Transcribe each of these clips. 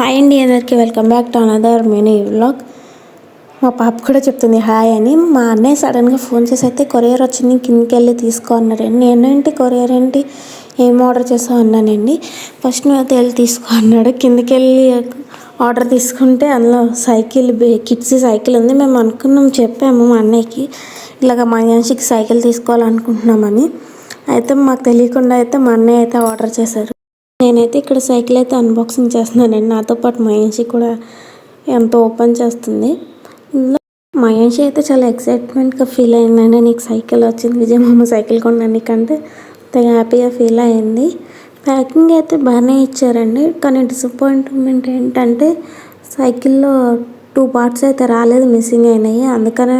Hi అండి, అందరికీ welcome back to another mini vlog. మా పాప కూడా చెప్తుంది హాయ్ అని. మా అన్నయ్య సడన్గా ఫోన్ చేసి అయితే కొరియర్ వచ్చింది, కిందకి వెళ్ళి తీసుకో అన్నారండి. నేనేంటి కొరియర్ ఏంటి, ఏం ఆర్డర్ చేసావు అన్నానండి. ఫస్ట్ నువ్వు అయితే వెళ్ళి తీసుకో అన్నాడు. కిందకి వెళ్ళి ఆర్డర్ తీసుకుంటే అందులో కిడ్స్ సైకిల్ ఉంది. మేము అనుకున్నాం, చెప్పాము మా అన్నయ్యకి ఇలాగ మా మనిషికి సైకిల్ తీసుకోవాలనుకుంటున్నామని. అయితే మాకు తెలియకుండా అయితే మా అన్నయ్య అయితే ఆర్డర్ చేశారు. నేనైతే ఇక్కడ సైకిల్ అయితే అన్బాక్సింగ్ చేస్తున్నానండి. నాతో పాటు మహేషి కూడా ఎంతో ఓపెన్ చేస్తుంది. ఇందులో మహేషి అయితే చాలా ఎక్సైట్మెంట్గా ఫీల్ అయిందండి. నీకు సైకిల్ వచ్చింది, విజయమామ సైకిల్ కొన్నాను నీకంటే తెగ హ్యాపీగా ఫీల్ అయింది. ప్యాకింగ్ అయితే బాగానే ఇచ్చారండి, కానీ డిసప్పాయింట్మెంట్ ఏంటంటే సైకిల్లో 2 పార్ట్స్ అయితే రాలేదు, మిస్సింగ్ అయినాయి. అందుకనే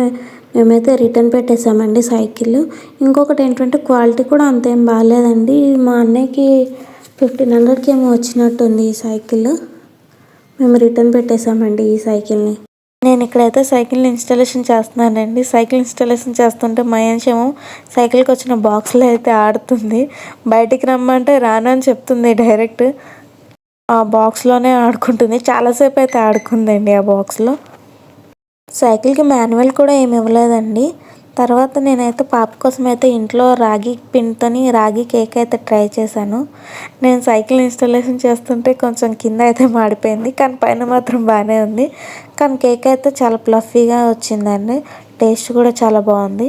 మేమైతే రిటర్న్ పెట్టేసామండి సైకిల్. ఇంకొకటి ఏంటంటే క్వాలిటీ కూడా అంతేం బాగాలేదండి. మా అన్నయ్యకి 1500కి ఏమో వచ్చినట్టుంది ఈ సైకిల్. మేము రిటర్న్ పెట్టేసామండి ఈ సైకిల్ని. నేను ఇక్కడైతే సైకిల్ని ఇన్స్టాలేషన్ చేస్తున్నానండి. సైకిల్ ఇన్స్టాలేషన్ చేస్తుంటే మహేష్ ఏమో సైకిల్కి వచ్చిన బాక్స్లో అయితే ఆడుతుంది. బయటికి రమ్మంటే రానని చెప్తుంది డైరెక్ట్. ఆ బాక్స్లోనే ఆడుకుంటుంది. చాలాసేపు అయితే ఆడుకుందండి ఆ బాక్స్లో. సైకిల్కి మాన్యువల్ కూడా ఏమి ఇవ్వలేదండి. తర్వాత నేనైతే పాప కోసం అయితే ఇంట్లో రాగి పిండితోని రాగి కేక్ అయితే ట్రై చేశాను. నేను సైకిల్ ఇన్స్టాలేషన్ చేస్తుంటే కొంచెం కింద అయితే మాడిపోయింది, కానీ పైన మాత్రం బాగానే ఉంది. కానీ కేక్ అయితే చాలా ఫ్లఫీగా వచ్చిందండి. టేస్ట్ కూడా చాలా బాగుంది.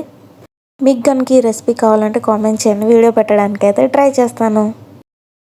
మీకు కనుక ఈ రెసిపీ కావాలంటే కామెంట్ చేయండి, వీడియో పెట్టడానికి అయితే ట్రై చేస్తాను.